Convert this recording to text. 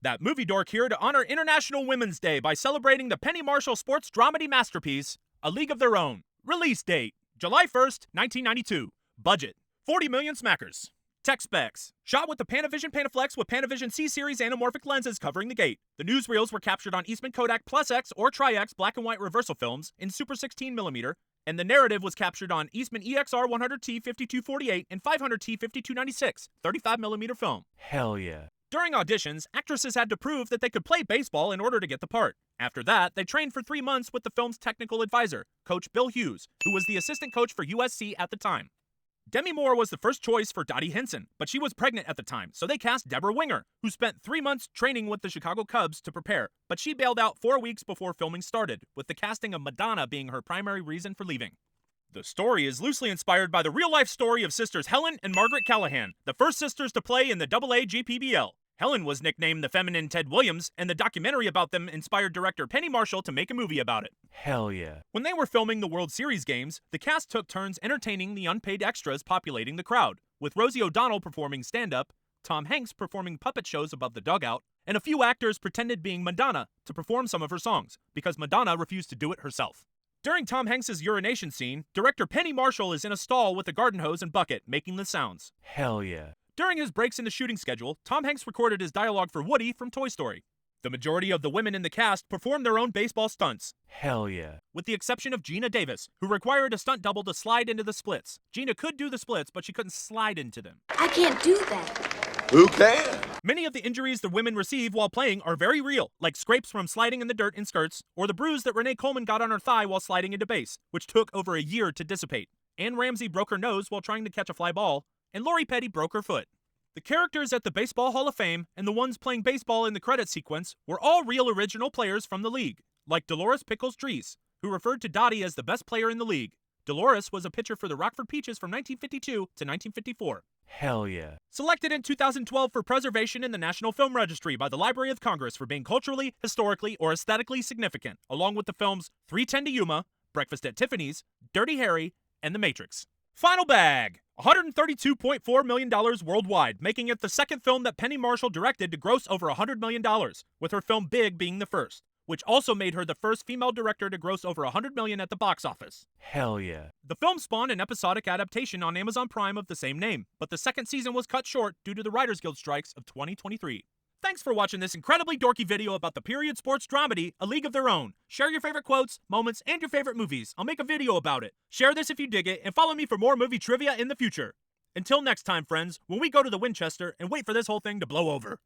That movie dork here to honor International Women's Day by celebrating the Penny Marshall sports dramedy masterpiece, A League of Their Own. Release date, July 1st, 1992. Budget, 40 million smackers. Tech specs, shot with the Panavision Panaflex with Panavision C-Series anamorphic lenses covering the gate. The newsreels were captured on Eastman Kodak Plus X or Tri-X black and white reversal films in Super 16mm, and the narrative was captured on Eastman EXR 100T 5248 and 500T 5296, 35mm film. Hell yeah. During auditions, actresses had to prove that they could play baseball in order to get the part. After that, they trained for 3 months with the film's technical advisor, Coach Bill Hughes, who was the assistant coach for USC at the time. Demi Moore was the first choice for Dottie Hinson, but she was pregnant at the time, so they cast Deborah Winger, who spent 3 months training with the Chicago Cubs to prepare, but she bailed out 4 weeks before filming started, with the casting of Madonna being her primary reason for leaving. The story is loosely inspired by the real-life story of sisters Helen and Margaret Callahan, the first sisters to play in the AA GPBL. Helen was nicknamed the feminine Ted Williams, and the documentary about them inspired director Penny Marshall to make a movie about it. Hell yeah. When they were filming the World Series games, the cast took turns entertaining the unpaid extras populating the crowd, with Rosie O'Donnell performing stand-up, Tom Hanks performing puppet shows above the dugout, and a few actors pretended being Madonna to perform some of her songs, because Madonna refused to do it herself. During Tom Hanks' urination scene, director Penny Marshall is in a stall with a garden hose and bucket, making the sounds. Hell yeah. During his breaks in the shooting schedule, Tom Hanks recorded his dialogue for Woody from Toy Story. The majority of the women in the cast performed their own baseball stunts. Hell yeah. With the exception of Gina Davis, who required a stunt double to slide into the splits. Gina could do the splits, but she couldn't slide into them. I can't do that. Who can? Many of the injuries the women receive while playing are very real, like scrapes from sliding in the dirt in skirts, or the bruise that Renee Coleman got on her thigh while sliding into base, which took over a year to dissipate. Ann Ramsey broke her nose while trying to catch a fly ball, and Lori Petty broke her foot. The characters at the Baseball Hall of Fame and the ones playing baseball in the credit sequence were all real original players from the league, like Dolores Pickles Dries, who referred to Dottie as the best player in the league. Dolores was a pitcher for the Rockford Peaches from 1952 to 1954. Hell yeah. Selected in 2012 for preservation in the National Film Registry by the Library of Congress for being culturally, historically, or aesthetically significant, along with the films 3:10 to Yuma, Breakfast at Tiffany's, Dirty Harry, and The Matrix. Final bag! $132.4 million worldwide, making it the second film that Penny Marshall directed to gross over $100 million, with her film Big being the first, which also made her the first female director to gross over $100 million at the box office. Hell yeah. The film spawned an episodic adaptation on Amazon Prime of the same name, but the second season was cut short due to the Writers Guild strikes of 2023. Thanks for watching this incredibly dorky video about the period sports dramedy, A League of Their Own. Share your favorite quotes, moments, and your favorite movies. I'll make a video about it. Share this if you dig it, and follow me for more movie trivia in the future. Until next time, friends, when we go to the Winchester and wait for this whole thing to blow over.